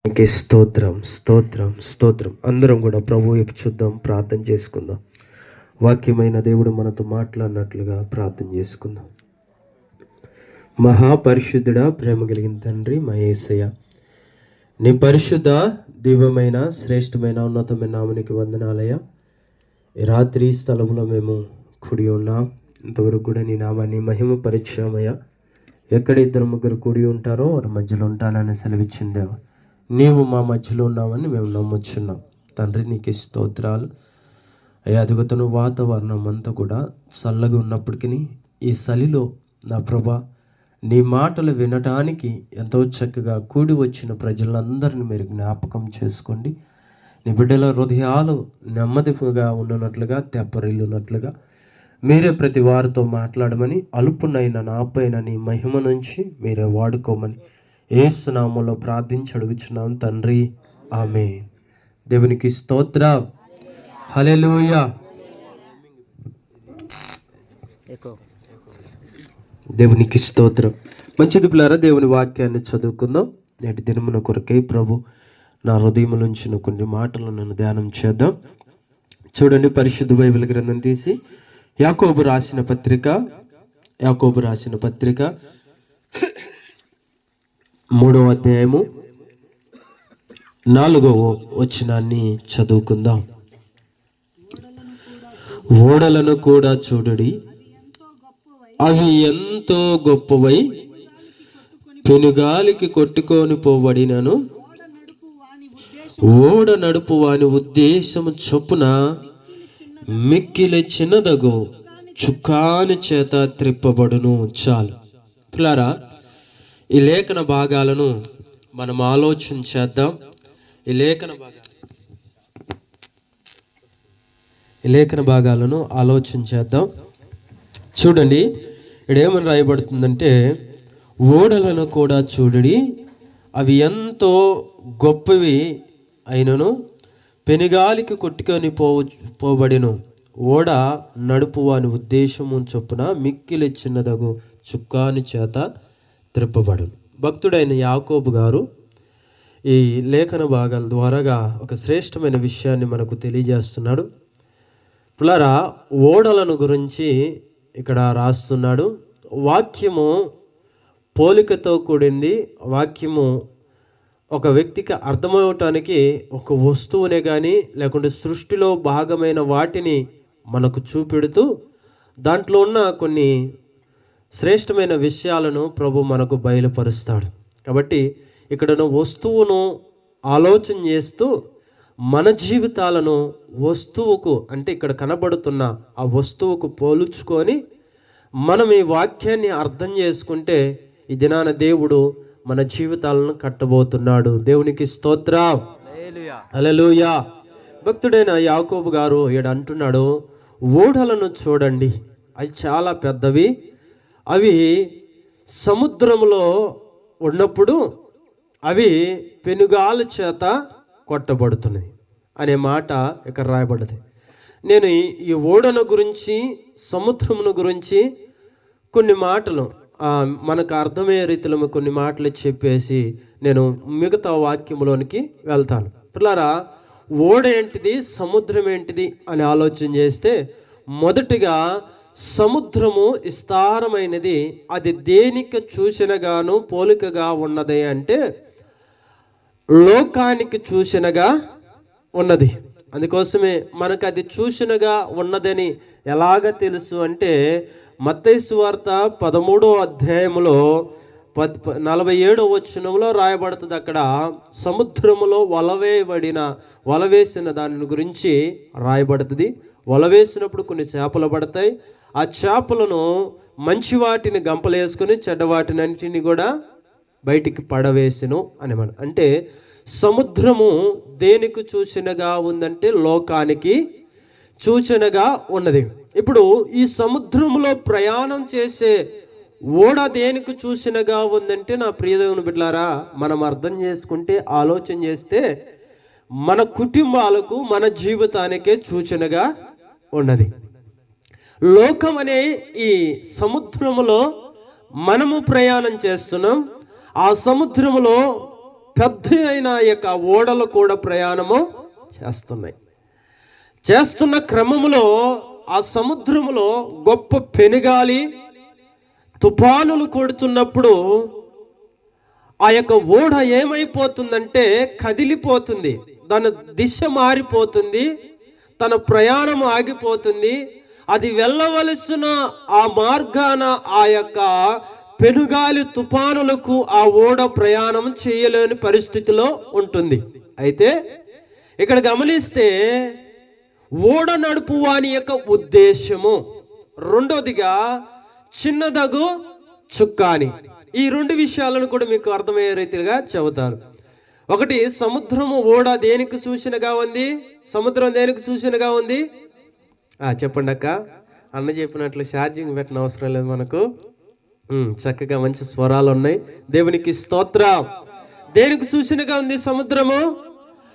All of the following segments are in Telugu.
నీకే స్తోత్రం, స్తోత్రం, స్తోత్రం. అందరం కూడా ప్రభు వైపు చూద్దాం, ప్రార్థన చేసుకుందాం. వాక్యమైన దేవుడు మనతో మాట్లాడినట్లుగా ప్రార్థన చేసుకుందాం. మహాపరిశుద్ధుడా, ప్రేమ కలిగిన తండ్రి మా యేసయ్య, నీ పరిశుద్ధ దివ్యమైన శ్రేష్టమైన ఉన్నతమైన నామనికి వందనాలయ. ఈ రాత్రి స్థలంలో మేము కూడి ఉన్నాం. ఇంతవరకు కూడా నీ నామాన్ని మహిమ పరిచయమయ్యా. ఎక్కడ ఇద్దరు ముగ్గురు కూడి ఉంటారో వారి మధ్యలో ఉంటానని సెలవిచ్చిందేవా. నీవు మా మధ్యలో ఉన్నావని మేము నమ్ముచున్నాం తండ్రి. నీకు స్తోత్రాలు అయ్యా. అదుగుతున్న వాతావరణం అంతా కూడా చల్లగా ఉన్నప్పటికీ ఈ చలిలో నా ప్రభా నీ మాటలు వినటానికి ఎంతో చక్కగా కూడి వచ్చిన ప్రజలందరినీ మీరు జ్ఞాపకం చేసుకోండి. నీ బిడ్డల హృదయాలు నెమ్మదిగా ఉన్నట్లుగా తెప్పరిల్లున్నట్లుగా మీరే ప్రతి వారితో మాట్లాడమని, అలుపునైన నాపైన నీ మహిమ నుంచి మీరే వాడుకోమని యేసు నామములో ప్రార్థించి అడుగుచున్నాం తండ్రి, ఆమేన్. దేవునికి స్తోత్రం, హల్లెలూయా. దేవునికి స్తోత్రం. మంచిది పిల్లారా, దేవుని వాక్యాన్ని చదువుకుందాం. నేటి దినమున కొరకై ప్రభు నా హృదయం నుంచి కొన్ని మాటలు నన్ను ధ్యానం చేద్దాం. చూడండి, పరిశుద్ధ బైబిల్ గ్రంథం తీసి యాకోబు రాసిన పత్రిక 3వ అధ్యాయము 4వ వచనాన్ని చదువుకుందాం. ఓడలను కూడా చూడుడి, అవి ఎంతో గొప్పవై పెనుగాలికి కొట్టుకొని పోబడినను ఓడ నడుపు వాని ఉద్దేశము చొప్పున మిక్కిలి చిన్నదగు చుక్కాని చేత త్రిప్పబడును. చాలు పిల్లారా, ఈ లేఖన భాగాలను మనం ఆలోచన చేద్దాం. ఈ లేఖన భాగాలను ఆలోచన చేద్దాం. చూడండి, ఇక్కడ ఏమని రాయబడుతుందంటే, ఓడలను కూడా చూడుడి, అవి ఎంతో గొప్పవి అయినను పెనుగాలికి కొట్టుకొని పోబడిను. ఓడ నడుపు వాని ఉద్దేశము చొప్పున మిక్కిలి చిన్నదగు చుక్కాని చేత త్రిప్పబడును. భక్తుడైన యాకోబు గారు ఈ లేఖన భాగాల ద్వారాగా ఒక శ్రేష్టమైన విషయాన్ని మనకు తెలియజేస్తున్నాడు. పిల్లరా, ఓడలను గురించి ఇక్కడ రాస్తున్నాడు. వాక్యము పోలికతో కూడింది. వాక్యము ఒక వ్యక్తికి అర్థమవటానికి ఒక వస్తువునే కానీ లేకుంటే సృష్టిలో భాగమైన వాటిని మనకు చూపెడుతూ దాంట్లో ఉన్న కొన్ని శ్రేష్టమైన విషయాలను ప్రభు మనకు బయలుపరుస్తాడు. కాబట్టి ఇక్కడ వస్తువును ఆలోచన చేస్తూ మన జీవితాలను వస్తువుకు, అంటే ఇక్కడ కనబడుతున్న ఆ వస్తువుకు పోల్చుకొని మనం ఈ వాక్యాన్ని అర్థం చేసుకుంటే ఈ దినాన దేవుడు మన జీవితాలను కట్టబోతున్నాడు. దేవునికి స్తోత్రం, హల్లెలూయా. భక్తుడైన యాకోబు గారు ఈడ అంటున్నాడు, ఓడలను చూడండి, అవి చాలా పెద్దవి, అవి సముద్రంలో ఉన్నప్పుడు అవి పెనుగాలి చేత కొట్టబడుతున్నాయి అనే మాట ఇక్కడ రాయబడ్డది. నేను ఈ ఓడను గురించి, సముద్రమును గురించి కొన్ని మాటలు మనకు అర్థమయ్యే రీతిలో కొన్ని మాటలు చెప్పేసి నేను మిగతా వాక్యంలోనికి వెళ్తాను. పిల్లారా, ఓడ ఏంటిది, సముద్రం ఏంటిది అని ఆలోచన చేస్తే, మొదటిగా సముద్రము విస్తారమైనది. అది దేనికి చూసినగాను పోలికగా ఉన్నది అంటే లోకానికి చూసినగా ఉన్నది. అందుకోసమే మనకు అది చూసినగా ఉన్నదని ఎలాగ తెలుసు అంటే, మత్తయి సువార్త 13వ అధ్యాయములో 47వ వచనంలో రాయబడుతుంది. అక్కడ సముద్రములో వల వేసిన దాని గురించి రాయబడుతుంది. వల వేసినప్పుడు కొన్ని చేపలు పడతాయి. ఆ చేపలను మంచి వాటిని గంపలేసుకొని చెడ్డ వాటిని అన్నిటిని కూడా బయటికి పడవేసెను అనేమాట. అంటే సముద్రము దేనికి సూచనగా ఉందంటే లోకానికి సూచనగా ఉన్నది. ఇప్పుడు ఈ సముద్రంలో ప్రయాణం చేసే ఓడ దేనికి సూచనగా ఉందంటే, నా ప్రియదేవుని బిడ్డలారా, మనం అర్థం చేసుకుంటే, ఆలోచన చేస్తే మన కుటుంబాలకు, మన జీవితానికే సూచనగా ఉన్నది. లోకం అనే ఈ సముద్రములో మనము ప్రయాణం చేస్తున్నాం. ఆ సముద్రములో పెద్ద అయిన యొక్క ఓడలు కూడా ప్రయాణము చేస్తున్న క్రమములో ఆ సముద్రములో గొప్ప పెనుగాలి, తుఫానులు కొడుతున్నప్పుడు ఆ యొక్క ఓడ ఏమైపోతుందంటే కదిలిపోతుంది, దాని దిశ మారిపోతుంది, తన ప్రయాణం ఆగిపోతుంది. అది వెళ్ళవలసిన ఆ మార్గాన ఆ యొక్క పెనుగాలి తుఫానులకు ఆ ఓడ ప్రయాణం చేయలేని పరిస్థితిలో ఉంటుంది. అయితే ఇక్కడ గమనిస్తే ఓడ నడుపు వాని యొక్క ఉద్దేశము, రెండోదిగా చిన్నదగు చుక్కాని. ఈ రెండు విషయాలను కూడా మీకు అర్థమయ్యే రీతిగా చెబుతారు. ఒకటి, సముద్రము ఓడ దేనికి సూచనగా ఉంది? సముద్రం దేనికి సూచనగా ఉంది? చెప్పండి అక్క. అన్న చెప్పినట్లు ఛార్జింగ్ పెట్టిన అవసరం లేదు మనకు. చక్కగా మంచి స్వరాలు ఉన్నాయి. దేవునికి స్తోత్రం. దేనికి సూచనగా ఉంది సముద్రము?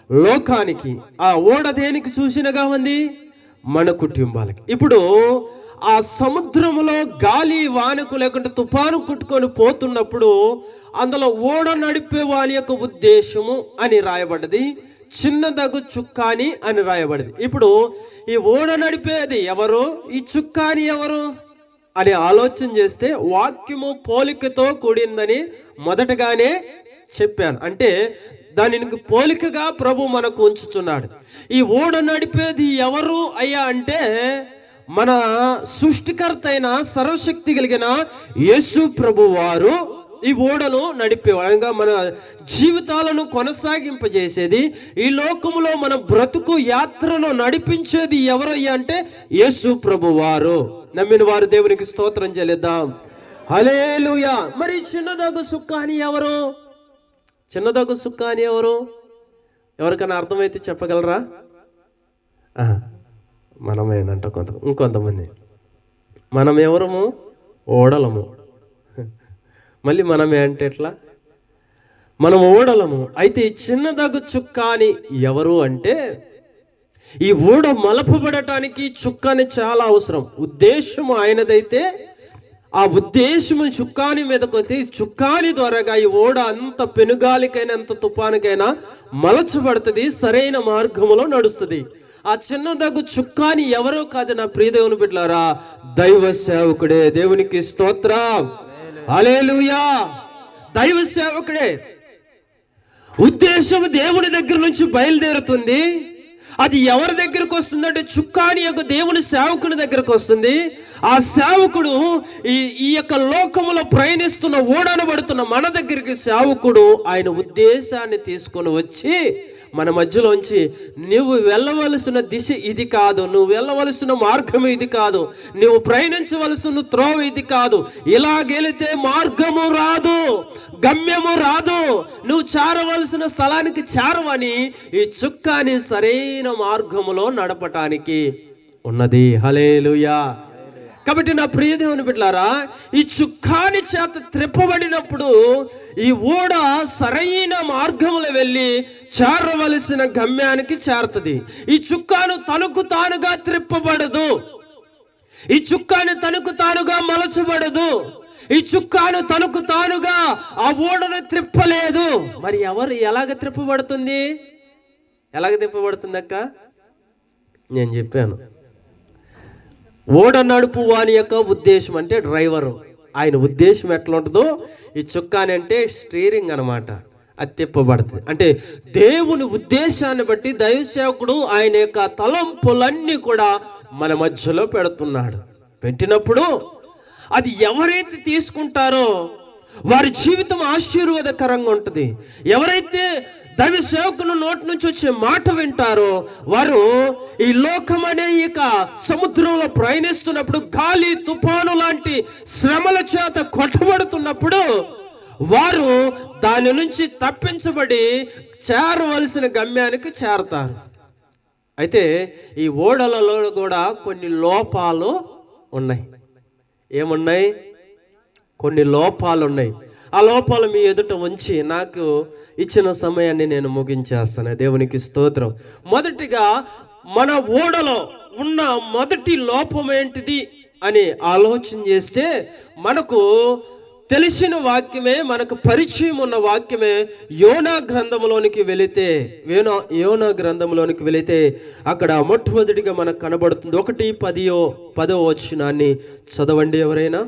లోకానికి. ఆ ఓడ దేనికి సూచనగా ఉంది? మన కుటుంబాలకి. ఇప్పుడు ఆ సముద్రములో గాలి వానకు లేకుంటే తుఫాను కుట్టుకొని పోతున్నప్పుడు అందులో ఓడ నడిపే వాని యొక్క ఉద్దేశము అని రాయబడ్డది, చిన్నదగు చుక్కాని అని రాయబడింది. ఇప్పుడు ఈ ఓడ నడిపేది ఎవరు, ఈ చుక్కాని ఎవరు అని ఆలోచన చేస్తే వాక్యము పోలికతో కూడిందని మొదటగానే చెప్పాను. అంటే దానికి పోలికగా ప్రభు మనకు ఉంచుతున్నాడు. ఈ ఓడ నడిపేది ఎవరు అయ్యా అంటే మన సృష్టికర్త అయిన సర్వశక్తి కలిగిన యేసు ప్రభు వారు ఈ ఓడను నడిపేవాడు. మన జీవితాలను కొనసాగింపజేసేది, ఈ లోకములో మన బ్రతుకు యాత్రను నడిపించేది ఎవరయ్యా అంటే యేసు ప్రభు వారు. నమ్మిన వారు దేవునికి స్తోత్రం చెల్లిద్దాం. హల్లెలూయా. మరి చిన్నదగు సుక్కాని ఎవరు? చిన్నదగు సుక్కాని ఎవరు? ఎవరికైనా అర్థమైతే చెప్పగలరా? మనమేనంట ఇంకొంతమంది. మనం ఎవరము? ఓడలము. మళ్ళీ మనమే అంటే ఎట్లా? మనం ఓడలము. అయితే చిన్నదగు చుక్కాని ఎవరు అంటే ఈ ఓడ మలపబడటానికి చుక్కాని చాలా అవసరం. ఉద్దేశము ఆయనదైతే ఆ ఉద్దేశము చుక్కాని మీదకి వచ్చి చుక్కాని ద్వారాగా ఈ ఓడ అంత పెనుగాలికైనా ఎంత తుఫానుకైనా మలచబడుతుంది, సరైన మార్గములో నడుస్తుంది. ఆ చిన్నదగు చుక్కాని ఎవరో కాదు నా ప్రియ దేవుని బిడ్డలారా, దైవ సేవకుడే. దేవునికి స్తోత్రం. హల్లెలూయా. దైవ సేవకుడే. ఉద్దేశం దేవుని దగ్గర నుంచి బయలుదేరుతుంది. అది ఎవరి దగ్గరకు వస్తుందంటే చుక్కాని యొక్క దేవుని సేవకుని దగ్గరకు వస్తుంది. ఆ సేవకుడు ఈ యొక్క లోకములో ప్రయాణిస్తున్న ఓడనబడుతున్న మన దగ్గరికి సేవకుడు ఆయన ఉద్దేశాన్ని తీసుకొని వచ్చి మన మధ్యలోంచి నువ్వు వెళ్ళవలసిన దిశ ఇది కాదు, నువ్వు వెళ్ళవలసిన మార్గం ఇది కాదు, నువ్వు ప్రయాణించవలసిన త్రోవ ఇది కాదు, ఇలాగెళితే మార్గము రాదు, గమ్యము రాదు, నువ్వు చేరవలసిన స్థలానికి చేరవని ఈ చుక్కాని సరైన మార్గములో నడపటానికి ఉన్నది. హల్లెలూయా. కాబట్టి నా ప్రియ దేవుని బిడ్డలారా, ఈ చుక్కాని చేత త్రిప్పబడినప్పుడు ఈ ఓడ సరైన మార్గంలో వెళ్ళి చేరవలసిన గమ్యానికి చేరుతుంది. ఈ చుక్కాను తనకు తానుగా త్రిప్పబడదు, ఈ చుక్కాని తనకు తానుగా మలచబడదు, ఈ చుక్కాను తనకు తానుగా ఆ ఓడను త్రిప్పలేదు. మరి ఎలాగ త్రిప్పబడుతుంది? ఎలాగ త్రిప్పబడుతుంది అక్క? నేను చెప్పాను. ఓడ నడుపు వాని యొక్క ఉద్దేశం అంటే డ్రైవరు, ఆయన ఉద్దేశం ఎట్లా ఉంటుందో ఈ చుక్కాని అంటే స్టీరింగ్ అనమాట, అది తిప్పబడుతుంది. అంటే దేవుని ఉద్దేశాన్ని బట్టి దైవ సేవకుడు ఆయన యొక్క తలంపులన్నీ కూడా మన మధ్యలో పెడుతున్నాడు. పెట్టినప్పుడు అది ఎవరైతే తీసుకుంటారో వారి జీవితం ఆశీర్వాదకరంగా ఉంటుంది. ఎవరైతే దైవ సేవకుని నోటి నుంచి వచ్చే మాట వింటారో వారు ఈ లోకం అనే ఇక సముద్రంలో ప్రయాణిస్తున్నప్పుడు గాలి తుఫాను లాంటి శ్రమల చేత కొట్టబడుతున్నప్పుడు వారు దాని నుంచి తప్పించబడి చేరవలసిన గమ్యానికి చేరతారు. అయితే ఈ ఓడలలో కూడా కొన్ని లోపాలు ఉన్నాయి. ఏమున్నాయి? కొన్ని లోపాలు ఉన్నాయి. ఆ లోపాలు మీ ఎదుట ఉంచి నాకు ఇచ్చిన సమయాన్ని నేను ముగించేస్తాను. దేవునికి స్తోత్రం. మొదటిగా మన ఓడలో ఉన్న మొదటి లోపం ఏంటిది అని ఆలోచన చేస్తే మనకు తెలిసిన వాక్యమే, మనకు పరిచయం ఉన్న వాక్యమే. యోనా గ్రంథంలోనికి వెళితే అక్కడ మొట్టమొదటిగా మనకు కనబడుతుంది. 1:10 వచనాన్ని చదవండి ఎవరైనా.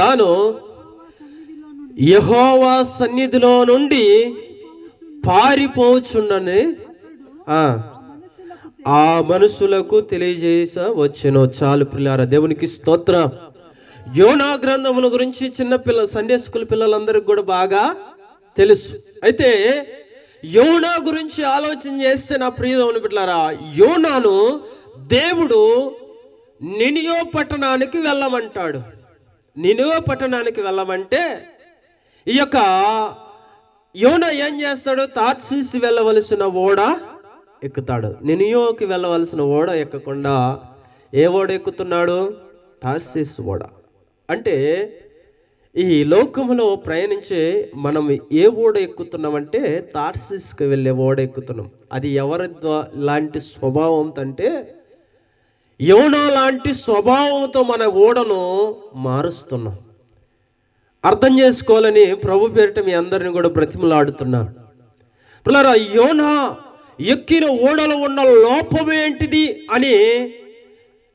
తాను యెహోవా సన్నిధిలో నుండి పారిపోచుండని ఆ మనుషులకు తెలియజేయవచ్చును. చాలు ప్రియులారా, దేవునికి స్తోత్రం. యోనా గ్రంథముల గురించి సండే స్కూల్ పిల్లలందరికీ కూడా బాగా తెలుసు. అయితే యోనా గురించి ఆలోచన చేస్తే నా ప్రియ దేవుని బిడ్డలారా, యోనాను దేవుడు నినియో పట్టణానికి వెళ్ళమంటాడు. నినియో పట్టణానికి వెళ్ళమంటే ఈ యొక్క యోనా ఏం చేస్తాడు? తార్షీసు వెళ్ళవలసిన ఓడ ఎక్కుతాడు. నినియోకి వెళ్ళవలసిన ఓడ ఎక్కకుండా ఏ ఓడ ఎక్కుతున్నాడు? తార్షీసు ఓడ. అంటే ఈ లోకములో ప్రయాణించే మనం ఏ ఓడ ఎక్కుతున్నామంటే తార్షీసుకు వెళ్ళే ఓడ ఎక్కుతున్నాం. అది ఎవరి లాంటి స్వభావం అంటే యోనా లాంటి స్వభావంతో మన ఓడను మారుస్తున్నాం. అర్థం చేసుకోవాలని ప్రభు పేరిట మీ అందరిని కూడా బ్రతిమలాడుతున్నాను. పిల్లరా, యోనా ఎక్కిన ఓడలో ఉన్న లోపం ఏంటిది అని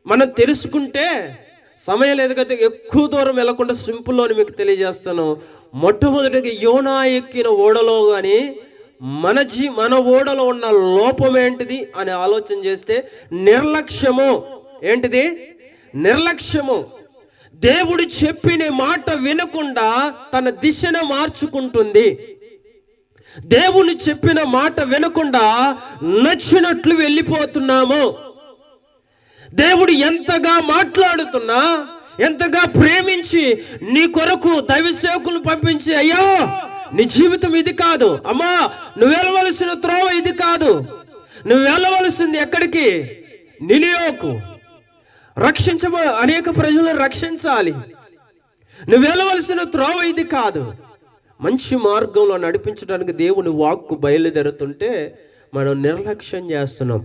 మనం తెలుసుకుంటే, సమయం లేదు కదా, ఎక్కువ దూరం వెళ్లకుండా సింపుల్లోని మీకు తెలియజేస్తాను. మొట్టమొదటిగా యోనా ఎక్కిన ఓడలో కానీ మన ఓడలో ఉన్న లోపం ఏంటిది అని ఆలోచన చేస్తే నిర్లక్ష్యము. ఏంటిది? నిర్లక్ష్యము. దేవుడు చెప్పిన మాట వినకుండా తన దిశను మార్చుకుంటుంది. దేవుని చెప్పిన మాట వినకుండా నచ్చినట్లు వెళ్ళిపోతున్నాము. దేవుడు ఎంతగా మాట్లాడుతున్నా, ఎంతగా ప్రేమించి నీ కొరకు దైవ సేవకులను పంపించి, అయ్యో నీ జీవితం ఇది కాదు, అమ్మా నువ్వు వెళ్ళవలసిన త్రోవ ఇది కాదు, నువ్వు వెళ్ళవలసింది ఎక్కడికి? నినియోకు. అనేక ప్రజలను రక్షించాలి. నువ్వు వెళ్ళవలసిన త్రోవ ఇది కాదు. మంచి మార్గంలో నడిపించడానికి దేవుని వాక్కు బయలుదేరుతుంటే మనం నిర్లక్ష్యం చేస్తున్నాం.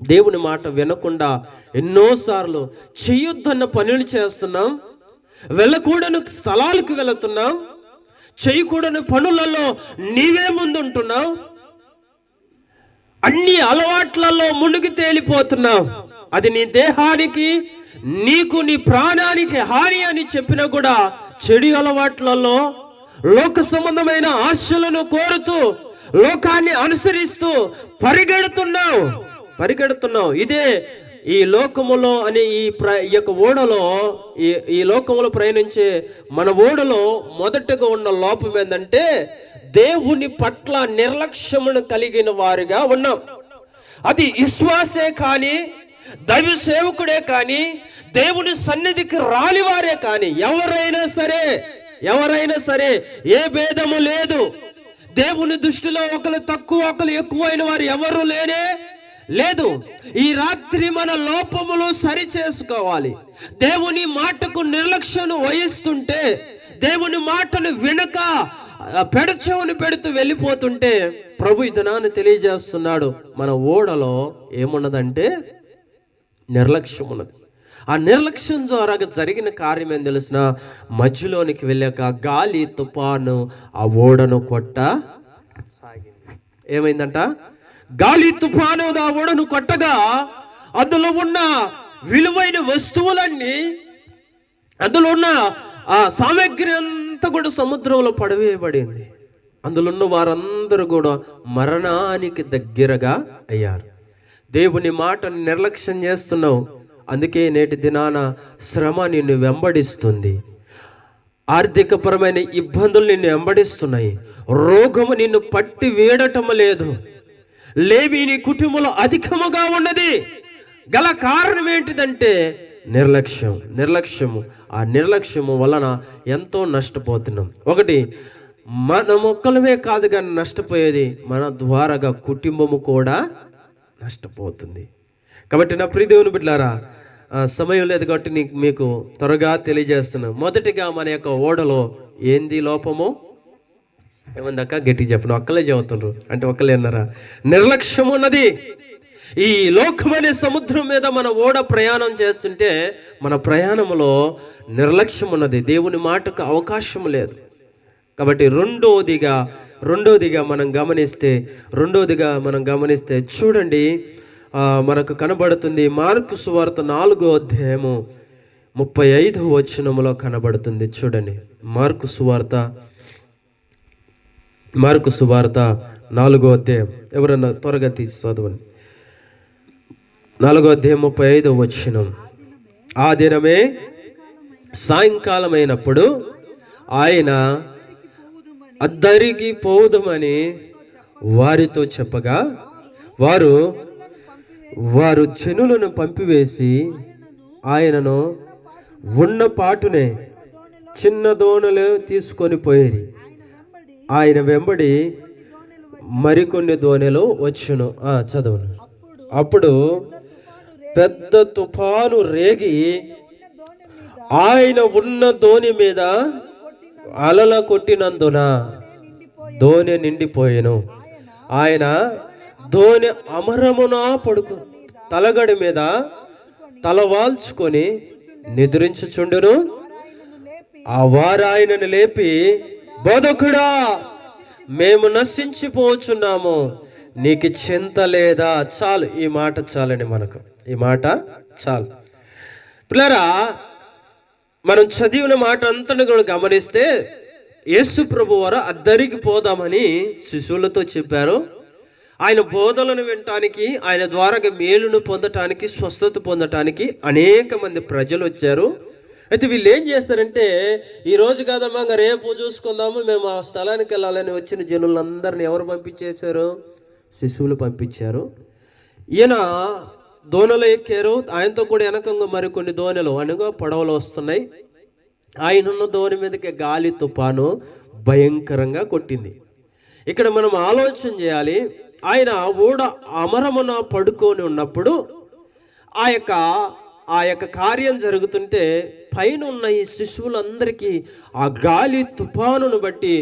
దేవుని మాట వినకుండా ఎన్నోసార్లు చేయొద్దన్న పనులు చేస్తున్నాం. వెళ్ళకూడని స్థలాలకు వెళుతున్నాం. చేయకూడని పనులలో నీవే ముందుంటున్నావు. అన్ని అలవాట్లలో మునిగి తేలిపోతున్నావు. అది నీ దేహానికి, నీకు, నీ ప్రాణానికి హాని అని చెప్పినా కూడా చెడు అలవాట్లలో లోక సంబంధమైన ఆశలను కోరుతూ లోకాన్ని అనుసరిస్తూ పరిగెడుతున్నావు. ఇదే ఈ లోకములో అనే ఈ యొక్క ఓడలో, ఈ లోకములో ప్రయాణించే మన ఓడలో మొదటగా ఉన్న లోపం ఏంటంటే దేవుని పట్ల నిర్లక్ష్యమును కలిగిన వారిగా ఉన్నాం. అది విశ్వాసే కానీ, దైవ సేవకుడే కానీ, దేవుని సన్నిధికి రానివారే కానీ, ఎవరైనా సరే ఏ భేదము లేదు. దేవుని దృష్టిలో ఒకరు తక్కువ, ఒకరు ఎక్కువైన వారు ఎవరు లేదు. ఈ రాత్రి మన లోపములు సరి చేసుకోవాలి. దేవుని మాటకు నిర్లక్ష్యం వహిస్తుంటే, దేవుని మాటను వినక పెడచెవుని పెడుతూ వెళ్ళిపోతుంటే ప్రభు ఇతనాన్ని తెలియజేస్తున్నాడు. మన ఓడలో ఏమున్నదంటే నిర్లక్ష్యం ఉన్నది. ఆ నిర్లక్ష్యం ద్వారా జరిగిన కార్యం ఏం తెలిసిన, మధ్యలోనికి వెళ్ళాక గాలి తుఫాను ఆ ఓడను కొట్ట సాగింది. ఏమైందంట? గాలి తుఫాను ఆ ఓడను కొట్టగా అందులో ఉన్న విలువైన వస్తువులన్నీ, అందులో ఉన్న ఆ సామాగ్రి అంతా కూడా సముద్రంలో పడవేయబడింది. అందులో ఉన్న వారందరూ కూడా మరణానికి దగ్గరగా అయ్యారు. దేవుని మాటను నిర్లక్ష్యం చేస్తున్నావు. అందుకే నేటి దినాన శ్రమ నిన్ను వెంబడిస్తుంది. ఆర్థికపరమైన ఇబ్బందులు నిన్ను వెంబడిస్తున్నాయి. రోగము నిన్ను పట్టి వేడటం లేదు. లేవి నీ కుటుంబంలో అధికముగా ఉన్నది. గల కారణం ఏంటిదంటే నిర్లక్ష్యము. ఆ నిర్లక్ష్యము వలన ఎంతో నష్టపోతున్నాం. ఒకటి, మన మొక్కలమే కాదు కానీ నష్టపోయేది, మన ద్వారాగా కుటుంబము కూడా నష్టపోతుంది. కాబట్టి నా ప్రియ దేవుని బిడ్డలారా, సమయం లేదు కాబట్టి మీకు త్వరగా తెలియజేస్తున్నాను. మొదటిగా మన యొక్క ఓడలో ఏంది లోపము? ఏమందాక గట్టి చెప్పను, ఒక్కలే చెబుతుండ్రు అంటే ఒక్కలే అన్నారా? నిర్లక్ష్యం ఉన్నది. ఈ లోకమనే సముద్రం మీద మన ఓడ ప్రయాణం చేస్తుంటే మన ప్రయాణంలో నిర్లక్ష్యం ఉన్నది, దేవుని మాటకు అవకాశం లేదు. కాబట్టి రెండోదిగా మనం గమనిస్తే చూడండి, మనకు కనబడుతుంది మార్కు సువార్త 4వ అధ్యాయము 35వ వచనములో కనబడుతుంది. చూడండి, మార్కు సువార్త 4వ అధ్యాయం, ఎవరన్నా త్వరగా తీసి చదవండి. 4వ అధ్యాయం 35వ వచనం. ఆ దినమే సాయంకాలమైనప్పుడు ఆయన అద్దరికి పోవుదమని వారితో చెప్పగా వారు జనులను పంపివేసి ఆయనను ఉన్న పాటునే చిన్న దోణలు తీసుకొని పోయేరి. ఆయన వెంబడి మరికొన్ని దోణెలు వచ్చును. చదవను. అప్పుడు పెద్ద తుఫాను రేగి ఆయన ఉన్న దోణి మీద అలల కొట్టినందున దోణి నిండిపోయెను. ఆయన దోణి అమరమున పడుకు తలగడి మీద తలవాల్చుకొని నిద్రించుచుండును. వారు ఆయనను లేపి, బోధకుడా, మేము నశించిపోచున్నాము, నీకు చింత లేదా? చాలు, ఈ మాట చాలండి, మనకు ఈ మాట చాలు. పిల్లరా, మనం చదివిన మాట అంతని కూడా గమనిస్తే యేసు ప్రభు వారు అద్దరికి పోదామని శిశువులతో చెప్పారు. ఆయన బోధలను వినటానికి, ఆయన ద్వారా మేలును పొందటానికి, స్వస్థత పొందటానికి అనేక మంది ప్రజలు వచ్చారు. అయితే వీళ్ళు ఏం చేస్తారంటే, ఈరోజు కాదమ్మా రేపు చూసుకుందాము, మేము ఆ స్థలానికి వెళ్ళాలని వచ్చిన జనులందరినీ ఎవరు పంపించేశారు? శిశువులు పంపించారు. ఈయన దోణలు ఎక్కారు, ఆయనతో కూడా వెనకంగా మరికొన్ని దోణెలు అనగా పడవలు వస్తున్నాయి. ఆయనున్న దోణి మీదకి గాలి తుఫాను భయంకరంగా కొట్టింది. ఇక్కడ మనం ఆలోచన చేయాలి, ఆయన ఓడ అమరమున పడుకొని ఉన్నప్పుడు ఆ యొక్క కార్యం జరుగుతుంటే పైన ఉన్న ఈ శిశువులందరికీ ఆ గాలి తుఫానును బట్టి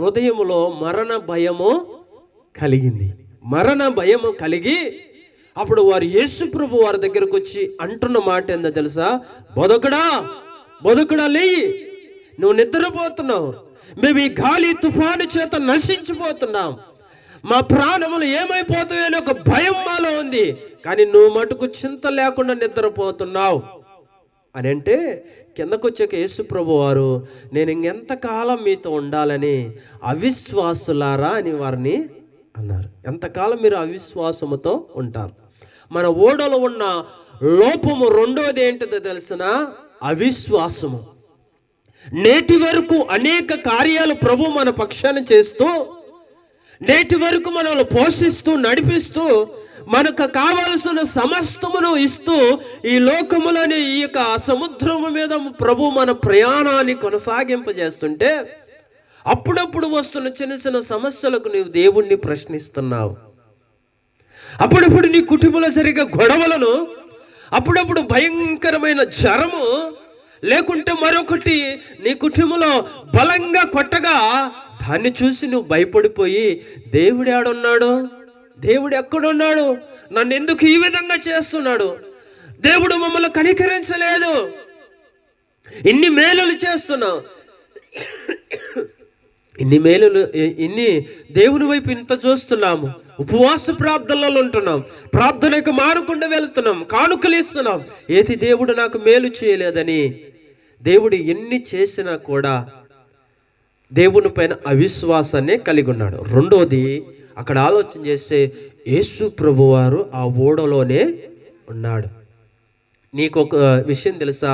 హృదయములో మరణ భయము కలిగి అప్పుడు వారు యేసు ప్రభు వారి దగ్గరకు వచ్చి అంటున్న మాట ఏందో తెలుసా? బోధకుడా లేయి, నువ్వు నిద్రపోతున్నావు, మేము ఈ గాలి తుఫాను చేత నశించిపోతున్నాం, మా ప్రాణములు ఏమైపోతాయని ఒక భయం మాలో ఉంది, కానీ నువ్వు మటుకు చింత లేకుండా నిద్రపోతున్నావు అని అంటే, కిందకొచ్చాక యేసు ప్రభు వారు, నేను ఇంకెంతకాలం మీతో ఉండాలని అవిశ్వాసులారా అని వారిని అన్నారు. ఎంతకాలం మీరు అవిశ్వాసముతో ఉంటారు? మన ఓడలో ఉన్న లోపము రెండోది ఏంటిదో తెలిసిన? అవిశ్వాసము. నేటి వరకు అనేక కార్యాలు ప్రభు మన పక్షాన చేస్తూ, నేటి వరకు మనల్ని పోషిస్తూ నడిపిస్తూ, మనకు కావలసిన సమస్తమును ఇస్తూ, ఈ లోకములని ఈ యొక్క సముద్రము మీద ప్రభు మన ప్రయాణాన్ని కొనసాగింపజేస్తుంటే, అప్పుడప్పుడు వస్తున్న చిన్న చిన్న సమస్యలకు నీవు దేవుణ్ణి ప్రశ్నిస్తున్నావు. అప్పుడప్పుడు నీ కుటుంబంలో జరిగే గొడవలను, అప్పుడప్పుడు భయంకరమైన జ్వరము, లేకుంటే మరొకటి నీ కుటుంబంలో బలంగా కొట్టగా దాన్ని చూసి నువ్వు భయపడిపోయి, దేవుడు ఏడున్నాడు, దేవుడు ఎక్కడున్నాడు, నన్ను ఎందుకు ఈ విధంగా చేస్తున్నాడు, దేవుడు మమ్మల్ని కనికరించలేదు, ఇన్ని మేలులు చేస్తున్నావు, ఇన్ని దేవుని వైపు ఇంత చూస్తున్నాము, ఉపవాస ప్రార్థనలో ఉంటున్నాం, ప్రార్థనకు మారకుండా వెళ్తున్నాం, కానుకలు ఇస్తున్నాం, ఏది దేవుడు నాకు మేలు చేయలేదని దేవుడు ఎన్ని చేసినా కూడా దేవుని పైన అవిశ్వాసాన్ని కలిగి ఉన్నాడు. రెండోది, అక్కడ ఆలోచన చేస్తే యేసు ప్రభువారు ఆ ఓడలోనే ఉన్నాడు. నీకు ఒక విషయం తెలుసా?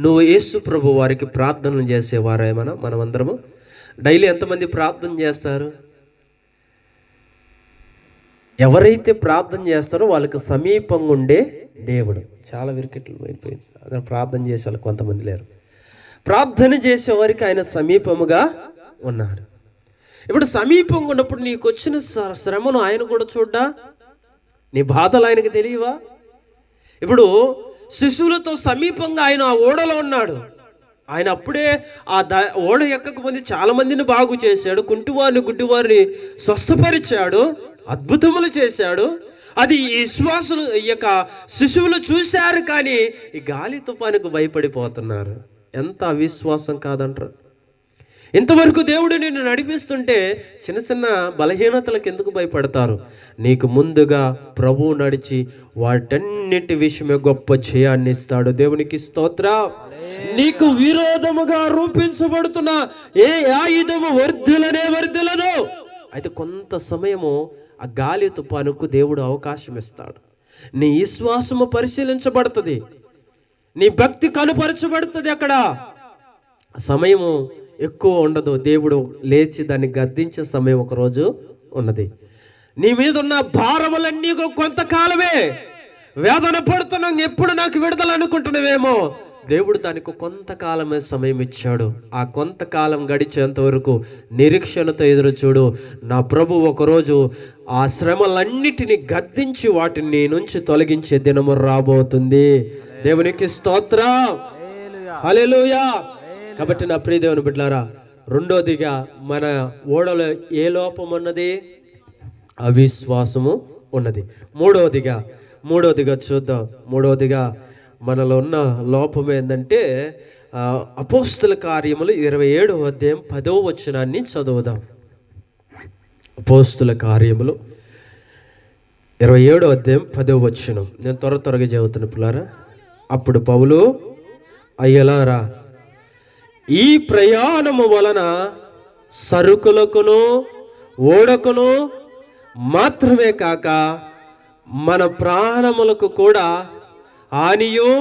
నువ్వు యేసు ప్రభు వారికి ప్రార్థనలు చేసేవారేమన్నా? మనమందరము డైలీ ఎంతమంది ప్రార్థన చేస్తారు? ఎవరైతే ప్రార్థన చేస్తారో వాళ్ళకి సమీపంగా ఉండే దేవుడు. చాలా విరికెట్లు అయిపోయింది, అదే ప్రార్థన చేసే వాళ్ళు కొంతమంది లేరు. ప్రార్థన చేసేవారికి ఆయన సమీపముగా ఉన్నాడు. ఇప్పుడు సమీపంగా ఉన్నప్పుడు నీకు వచ్చిన శ్రమను ఆయన కూడా చూడ్డా? నీ బాధలు ఆయనకు తెలియవా? ఇప్పుడు శిశువులతో సమీపంగా ఆయన ఆ ఓడలో ఉన్నాడు. ఆయన అప్పుడే ఓడ ఎక్కకముందు చాలా మందిని బాగు చేశాడు, కుంటివారిని గుడ్డివారిని స్వస్థపరిచాడు, అద్భుతములు చేశాడు. అది ఈ విశ్వాసులు ఈ యొక్క శిశువులు చూశారు, కానీ ఈ గాలి తుఫానుకు భయపడిపోతున్నారు. ఎంత అవిశ్వాసం కాదంటారు. ఇంతవరకు దేవుడు నిన్ను నడిపిస్తుంటే చిన్న చిన్న బలహీనతలకు ఎందుకు భయపడతారు? నీకు ముందుగా ప్రభువు నడిచి వాటన్నిటి విషయమే గొప్ప జయాన్ని ఇస్తాడు. దేవునికి స్తోత్రం. నీకు విరోధముగా రూపించబడుతున్న ఏ ఆయుధము వర్ధిల్లదు. అయితే కొంత సమయము ఆ గాలి తుఫానుకు దేవుడు అవకాశం ఇస్తాడు. నీ విశ్వాసము పరిశీలించబడుతుంది, నీ భక్తి కనుపరచబడుతుంది. అక్కడ సమయము ఎక్కువ ఉండదు. దేవుడు లేచి దాన్ని గద్దించే సమయం ఒకరోజు ఉన్నది. నీ మీద ఉన్న భారములన్నీ కొంతకాలమే. వేదన పడుతున్నాం, ఎప్పుడు నాకు విడుదల అనుకుంటున్నావేమో. దేవుడు దానికి కొంతకాలమే సమయం ఇచ్చాడు. ఆ కొంతకాలం గడిచేంత వరకు నిరీక్షణతో ఎదురు చూడు. నా ప్రభు ఒకరోజు ఆ శ్రమలన్నిటిని గద్దించి వాటిని నీ నుంచి తొలగించే దినము రాబోతుంది. దేవునికి స్తోత్రం. హల్లెలూయా. కాబట్టి నా ప్రియ దేవుని బిడ్డలారా, రెండోదిగా మన ఓడలో ఏ లోపం ఉన్నది? అవిశ్వాసము ఉన్నది. మూడోదిగా చూద్దాం. మూడోదిగా మనలో ఉన్న లోపం ఏంటంటే అపోస్తుల కార్యములు 27వ అధ్యాయం 10వ వచనాన్ని చదువుదాం. అపోస్తుల కార్యములు 27వ అధ్యాయం 10వ వచనం. నేను త్వరగా చదువుతున్నా పిల్లారా. అప్పుడు పౌలు, అయ్యలారా, ఈ ప్రయాణము వలన సరుకులకును ఓడకును మాత్రమే కాక మన ప్రాణములకు కూడా హానియు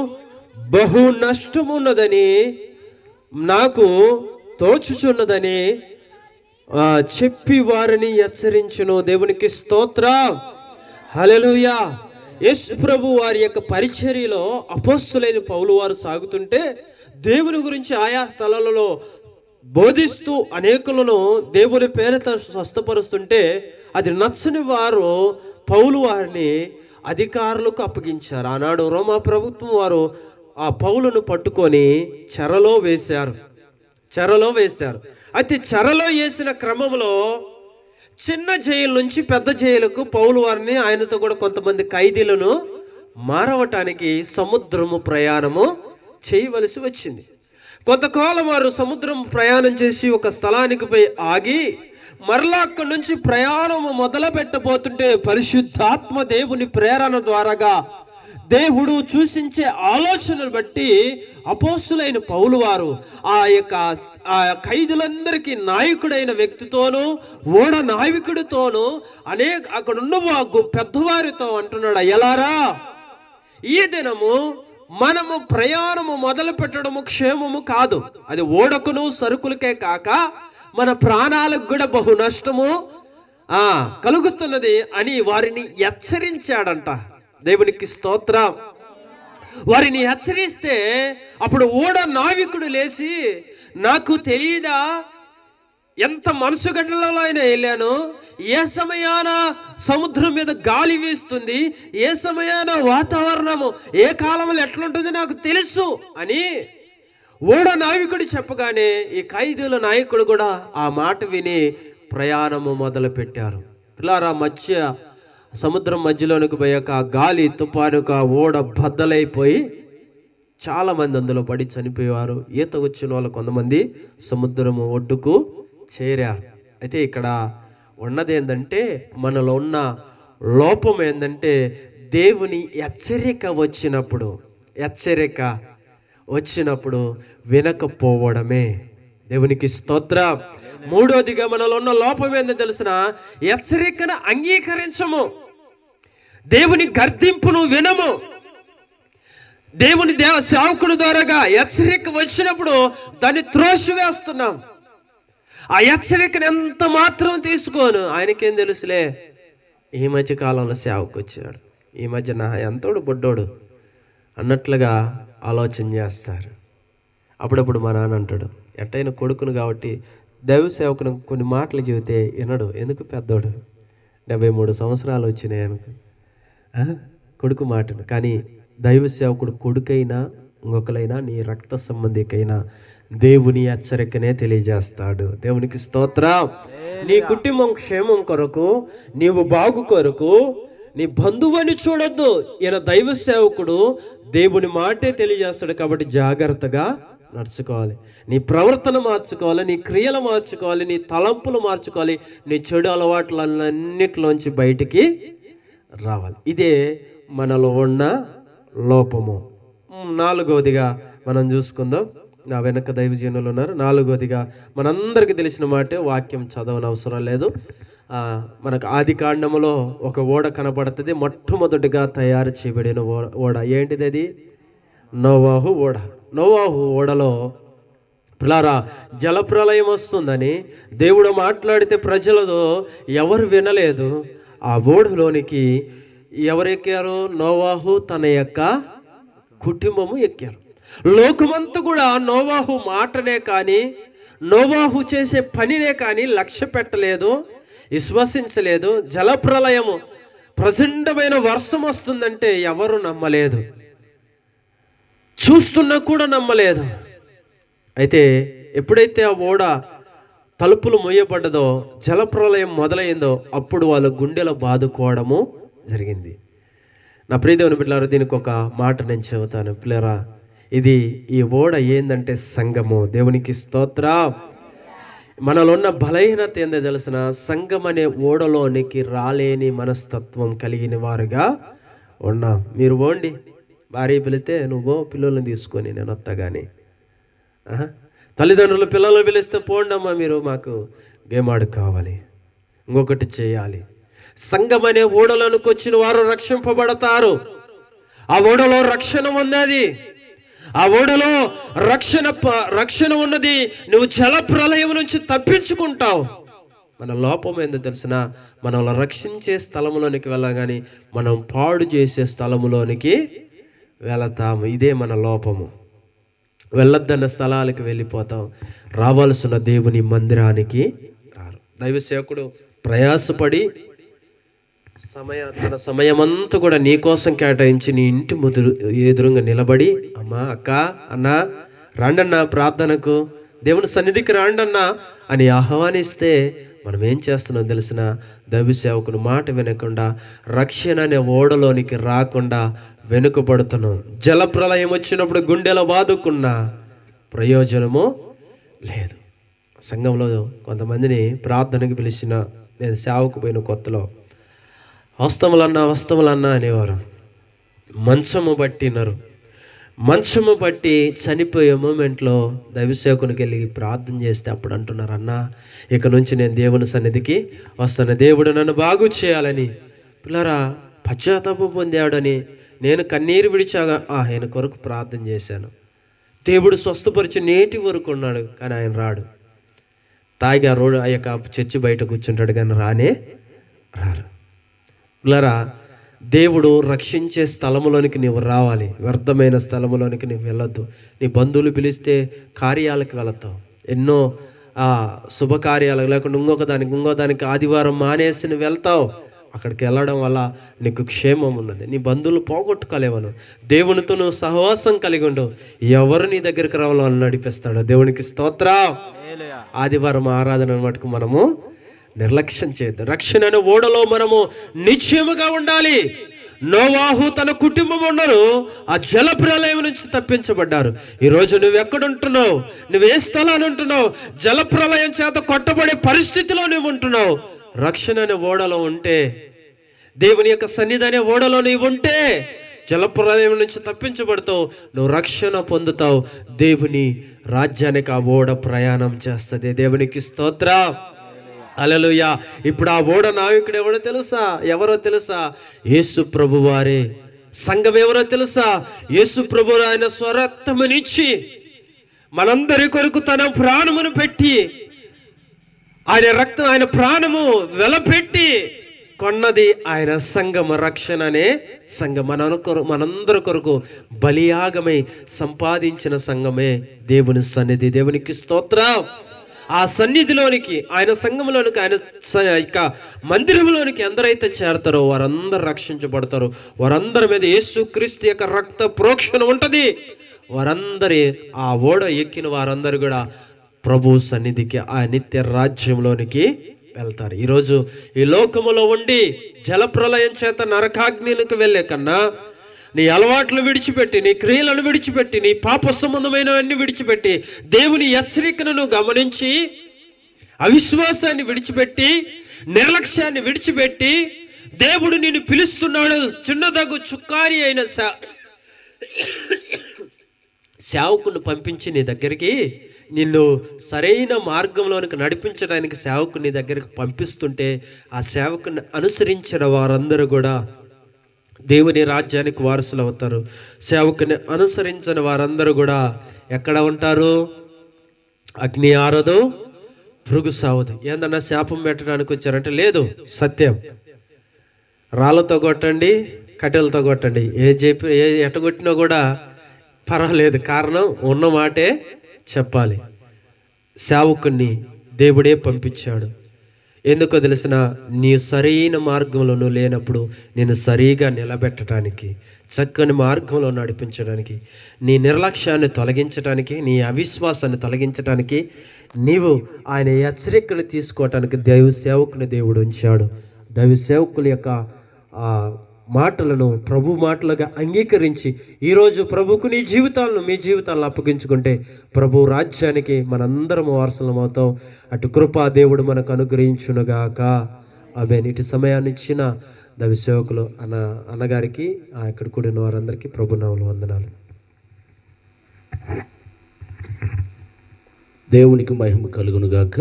బహు నష్టమున్నదని నాకు తోచుచున్నదని చెప్పి వారిని హెచ్చరించును. దేవునికి స్తోత్రం. హల్లెలూయా. యేసు ప్రభు వారి యొక్క పరిచర్యలో అపోస్తులైన పౌలు వారు సాగుతుంటే దేవుని గురించి ఆయా స్థలాలలో బోధిస్తూ అనేకులను దేవుని పేరుతో స్వస్థపరుస్తుంటే అది నచ్చని వారు పౌలు వారిని అధికారులకు అప్పగించారు. ఆనాడు రోమా ప్రభుత్వం వారు ఆ పౌలును పట్టుకొని చెరలో వేశారు. అయితే చెరలో వేసిన క్రమంలో చిన్న జైలు నుంచి పెద్ద జైలుకు పౌలు వారిని ఆయనతో కూడా కొంతమంది ఖైదీలను మారవటానికి సముద్రము ప్రయాణము చేయవలసి వచ్చింది. కొంతకాలం వారు సముద్రం ప్రయాణం చేసి ఒక స్థలానికి పోయి ఆగి మరలా అక్కడి నుంచి ప్రయాణము మొదలు పెట్టబోతుంటే పరిశుద్ధాత్మ దేవుని ప్రేరణ ద్వారాగా దేవుడు సూచించే ఆలోచనను బట్టి అపోస్తులైన పౌలు వారు ఆ ఖైదులందరికీ నాయకుడైన వ్యక్తితోనూ ఓడ నావికుడితోనూ అక్కడున్న పెద్దవారితో అంటున్నాడు, అయ్యలారా, ఈ దినము మనము ప్రయాణము మొదలు పెట్టడము క్షేమము కాదు. అది ఓడకును సరుకులకే కాక మన ప్రాణాలకు కూడా బహు నష్టము కలుగుతున్నది అని వారిని హెచ్చరించాడంట. దేవునికి స్తోత్రం. వారిని హెచ్చరిస్తే అప్పుడు ఓడ నావికుడు లేచి, నాకు తెలియదా ఎంత మనసు గంటలలో అయినా వెళ్ళాను, ఏ సమయాన సముద్రం మీద గాలి వీస్తుంది, ఏ సమయాన వాతావరణము ఏ కాలంలో ఎట్లుంటుంది నాకు తెలుసు అని ఓడ నావికుడు చెప్పగానే ఈ ఖైదీల నాయకుడు కూడా ఆ మాట విని ప్రయాణము మొదలు పెట్టారు. పిల్లారా, సముద్రం మధ్యలోనికి పోయాక గాలి తుఫానుగా ఓడ బద్దలైపోయి చాలామంది అందులో పడి చనిపోయేవారు. ఈత వచ్చిన వాళ్ళు కొంతమంది సముద్రము ఒడ్డుకు చేరారు. అయితే ఇక్కడ ఉన్నది ఏంటంటే, మనలో ఉన్న లోపం ఏంటంటే దేవుని హెచ్చరిక వచ్చినప్పుడు వినకపోవడమే. దేవునికి స్తోత్రం. మూడోదిగా మనలో ఉన్న లోపం ఏందో తెలిసిన, హెచ్చరికను అంగీకరించము, దేవుని గర్దింపును వినము. దేవుని సేవకుని ద్వారాగా హెచ్చరిక వచ్చినప్పుడు దాన్ని త్రోసివేస్తున్నాం. ఆ హెచ్చరికను ఎంత మాత్రం తీసుకోను, ఆయనకేం తెలుసులే, ఈ మధ్య కాలంలో సేవకు వచ్చాడు, ఈ మధ్య నా ఎంతోడు బొడ్డోడు అన్నట్లుగా ఆలోచన చేస్తారు. అప్పుడప్పుడు మా నాన్న అంటాడు, ఎట్టయిన కొడుకును కాబట్టి దైవ సేవకును కొన్ని మాటలు చెబితే వినడు, ఎందుకు పెద్దోడు 73 సంవత్సరాలు వచ్చినాయి అనుకు కొడుకు మాటను. కానీ దైవ సేవకుడు కొడుకైనా ఇంకొకరైనా నీ రక్త సంబంధికైనా దేవుని హెచ్చరికనే తెలియజేస్తాడు. దేవునికి స్తోత్రం. నీ కుటుంబం క్షేమం కొరకు, నీవు బాగు కొరకు, నీ బంధువు అని చూడొద్దు. ఈయన దైవ సేవకుడు, దేవుని మాటే తెలియజేస్తాడు కాబట్టి జాగ్రత్తగా నడుచుకోవాలి. నీ ప్రవర్తన మార్చుకోవాలి, నీ క్రియలు మార్చుకోవాలి, నీ తలంపులు మార్చుకోవాలి, నీ చెడు అలవాట్లన్నిటిలోంచి బయటికి రావాలి. ఇదే మనలో ఉన్న లోపము. నాలుగవదిగా మనం చూసుకుందాం. నా వెనక దైవజనులు ఉన్నారు. నాలుగవదిగా మనందరికీ తెలిసిన మాటే, వాక్యం చదవని అవసరం లేదు. మనకు ఆది కాండములో ఒక ఓడ కనబడుతుంది. మొట్టమొదటిగా తయారు చేయబడిన ఓడ ఏంటిది? అది నోవాహు ఓడ. నోవాహు ఓడలో పిల్లారా జలప్రలయం వస్తుందని దేవుడు మాట్లాడితే ప్రజలతో ఎవరు వినలేదు. ఆ ఓడలోనికి ఎవరెక్కారు? నోవాహు తన యొక్క కుటుంబము ఎక్కారు. లోకమంతా కూడా నోవాహు మాటనే కానీ, నోవాహు చేసే పనినే కానీ లక్ష్య పెట్టలేదు, విశ్వసించలేదు. జలప్రలయము, ప్రచండమైన వర్షం వస్తుందంటే ఎవరు నమ్మలేదు, చూస్తున్నా కూడా నమ్మలేదు. అయితే ఎప్పుడైతే ఆ ఓడ తలుపులు మొయ్యబడ్డదో, జలప్రలయం మొదలైందో, అప్పుడు వాళ్ళ గుండెలో బాదుకోవడము జరిగింది. నా ప్రియదేవుని బిడ్డలారా, దీనికి ఒక మాట నేను చెబుతాను పిల్లరా. ఈ ఓడ ఏందంటే సంఘము. దేవునికి స్తోత్రం. మనలో ఉన్న బలహీనత ఏందో తెలిసిన, సంఘం అనే ఓడలోనికి రాలేని మనస్తత్వం కలిగిన వారుగా ఉన్నాం. మీరు పోండి, భార్య పిలితే నువ్వు పిల్లల్ని తీసుకొని నేను వస్తా కానీ, తల్లిదండ్రులు పిల్లలు పిలిస్తే పోండమ్మా, మీరు మాకు గేమ్ ఆడు కావాలి, ఇంకొకటి చేయాలి. సంఘం అనే ఓడలోనికి వచ్చిన వారు రక్షింపబడతారు. ఆ ఓడలో రక్షణ ఉన్నది. ఆ ఓడలో రక్షణ ఉన్నది. నువ్వు జల ప్రళయం నుంచి తప్పించుకుంటావు. మన లోపం ఏందో తెలిసిన, మనల్ని రక్షించే స్థలంలోనికి వెళ్ళగాని మనం పాడు చేసే స్థలములోనికి వెళతాము. ఇదే మన లోపము. వెళ్ళొద్దన్న స్థలాలకు వెళ్ళిపోతాం. రావాల్సిన దేవుని మందిరానికి రారు. దైవ సేవకుడు ప్రయాసపడి తన సమయమంతా కూడా నీ కోసం కేటాయించి నీ ఇంటి ఎదురుగా నిలబడి, అమ్మా, అక్క, అన్న, రాండన్నా ప్రార్థనకు, దేవుని సన్నిధికి రాండన్నా అని ఆహ్వానిస్తే మనం ఏం చేస్తున్నాం తెలిసిన, దైవ సేవకుని మాట వినకుండా రక్షణ అనే ఓడలోనికి రాకుండా వెనుకబడుతున్నాం. జలప్రలయం వచ్చినప్పుడు గుండెలో బాదుకున్న ప్రయోజనము లేదు. సంఘంలో కొంతమందిని ప్రార్థనకు పిలిచిన, నేను సేవకు పోయిన కొత్తలో వస్తములన్నా అనేవారు. మంచము బట్టి చనిపోయే మూమెంట్లో దైవసేవకునికి వెళ్ళి ప్రార్థన చేస్తే అప్పుడు అంటున్నారు, అన్నా ఇక నుంచి నేను దేవుని సన్నిధికి వస్తాను, దేవుడు నన్ను బాగు చేయాలని. పిల్లరా పశ్చాత్తాపం పొందాడని నేను కన్నీరు విడిచాగా ఆయన కొరకు ప్రార్థన చేశాను. దేవుడు స్వస్థపరిచి నేటి వరకు ఉన్నాడు, కానీ ఆయన రాడు. తాగి ఆ యొక్క చర్చి బయట కూర్చుంటాడు, కానీ రారు. పిల్లరా దేవుడు రక్షించే స్థలములోనికి నీవు రావాలి. వ్యర్థమైన స్థలములోనికి నీవు వెళ్ళొద్దు. నీ బంధువులు పిలిస్తే కార్యాలకు వెళతావు, ఎన్నో శుభకార్యాలకు, లేకుండా ఇంకో దానికి ఆదివారం మానేసి నువ్వు వెళ్తావు. అక్కడికి వెళ్ళడం వల్ల నీకు క్షేమం ఉన్నది. నీ బంధువులు పోగొట్టుకోలేవను. దేవునితో నువ్వు సహవాసం కలిగి ఉండు, ఎవరు నీ దగ్గరికి రావాలని నడిపిస్తాడు. దేవునికి స్తోత్రం. ఆదివారం ఆరాధన మటుకు మనము నిర్లక్ష్యం చేయద్దు. రక్షణ అనే ఓడలో మనము నిశ్చయముగా ఉండాలి. నోవాహు తన కుటుంబం ఉన్నారు, ఆ జల ప్రళయం నుంచి తప్పించబడ్డారు. ఈరోజు నువ్వు ఎక్కడుంటున్నావు? నువ్వు ఏ స్థలాన్ని ఉంటున్నావు? జల ప్రళయం చేత కొట్టబడే పరిస్థితిలో నువ్వు ఉంటున్నావు. రక్షణ అనే ఓడలో ఉంటే, దేవుని యొక్క సన్నిధి అనే ఓడలో నీవు ఉంటే జలప్రలయం నుంచి తప్పించబడతావు, నువ్వు రక్షణ పొందుతావు. దేవుని రాజ్యానికి ఆ ఓడ ప్రయాణం చేస్తుంది. దేవునికి స్తోత్రం. హల్లెలూయా. ఇప్పుడు ఆ ఓడ నావికుడు ఎవరో తెలుసా? యేసు ప్రభువారే. సంఘం ఎవరో తెలుసా? యేసు ప్రభు. ఆయన స్వరక్తమునిచ్చి మనందరి కొరకు తన ప్రాణమును పెట్టి, ఆయన రక్తం, ఆయన ప్రాణము వెలపెట్టి కొన్నది ఆయన సంఘము. రక్షణ అనే సంఘం మనందరి కొరకు బలియాగమై సంపాదించిన సంఘమే దేవుని సన్నిధి. దేవునికి స్తోత్రం. ఆ సన్నిధిలోనికి, ఆయన సంఘంలోనికి, ఆయన యొక్క మందిరంలోనికి ఎందరైతే చేరతారో వారందరూ రక్షించబడతారు. వారందరి మీద యేసుక్రీస్తు యొక్క రక్త ప్రోక్షణ ఉంటుంది. వారందరి ఆ ఓడ ఎక్కిన వారందరూ కూడా ప్రభు సన్నిధికి, ఆ నిత్య రాజ్యంలోనికి వెళ్తారు. ఈరోజు ఈ లోకములో ఉండి జలప్రలయం చేత నరకాగ్నికి వెళ్ళే కన్నా నీ అలవాట్లు విడిచిపెట్టి, నీ క్రియలను విడిచిపెట్టి, నీ పాప సంబంధమైనవన్నీ విడిచిపెట్టి, దేవుని హెచ్చరికను నువ్వు గమనించి, అవిశ్వాసాన్ని విడిచిపెట్టి, నిర్లక్ష్యాన్ని విడిచిపెట్టి, దేవుడు నిన్ను పిలుస్తున్నాడు. చిన్నదగు చుక్కారి అయిన సేవకుని పంపించి నీ దగ్గరికి, నిన్ను సరైన మార్గంలోనికి నడిపించడానికి సేవకుని దగ్గరికి పంపిస్తుంటే, ఆ సేవకుని అనుసరించిన వారందరూ కూడా దేవుని రాజ్యానికి వారసులు అవుతారు. సేవకుని అనుసరించిన వారందరూ కూడా ఎక్కడ ఉంటారు? అగ్ని ఆరదు, పురుగు సావదు. ఏందన్నా శాపం పెట్టడానికి వచ్చారంటే లేదు, సత్యం. రాళ్ళతో కొట్టండి, కట్టెలతో కొట్టండి, ఎట్టగొట్టినా కూడా పర్వాలేదు, కారణం ఉన్న మాటే చెప్పాలి. సేవకుని దేవుడే పంపించాడు. ఎందుకో తెలిసిన, నీ సరైన మార్గంలో నువ్వు లేనప్పుడు నేను సరిగా నిలబెట్టడానికి, చక్కని మార్గంలో నడిపించడానికి, నీ నిర్లక్ష్యాన్ని తొలగించడానికి, నీ అవిశ్వాసాన్ని తొలగించడానికి, నీవు ఆయన హెచ్చరికలు తీసుకోవటానికి దైవ సేవకుని దేవుడు ఉంచాడు. దైవ సేవకుల యొక్క మాటలను ప్రభు మాటలుగా అంగీకరించి ఈరోజు ప్రభుకు నీ జీవితాలను, మీ జీవితాలను అప్పగించుకుంటే ప్రభు రాజ్యానికి మనందరం వారసులం అవుతాం. అటు కృపా దేవుడు మనకు అనుగ్రహించునుగాక. ఆమేన్. ఇటు సమయాన్ని ఇచ్చిన దైవ సేవకులు అన్నగారికి, ఇక్కడ కూడిన వారందరికీ ప్రభునామములో వందనాలు. దేవునికి మహిమ కలుగునుగాక.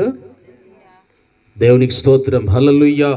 దేవునికి స్తోత్రం. హల్లెలూయా.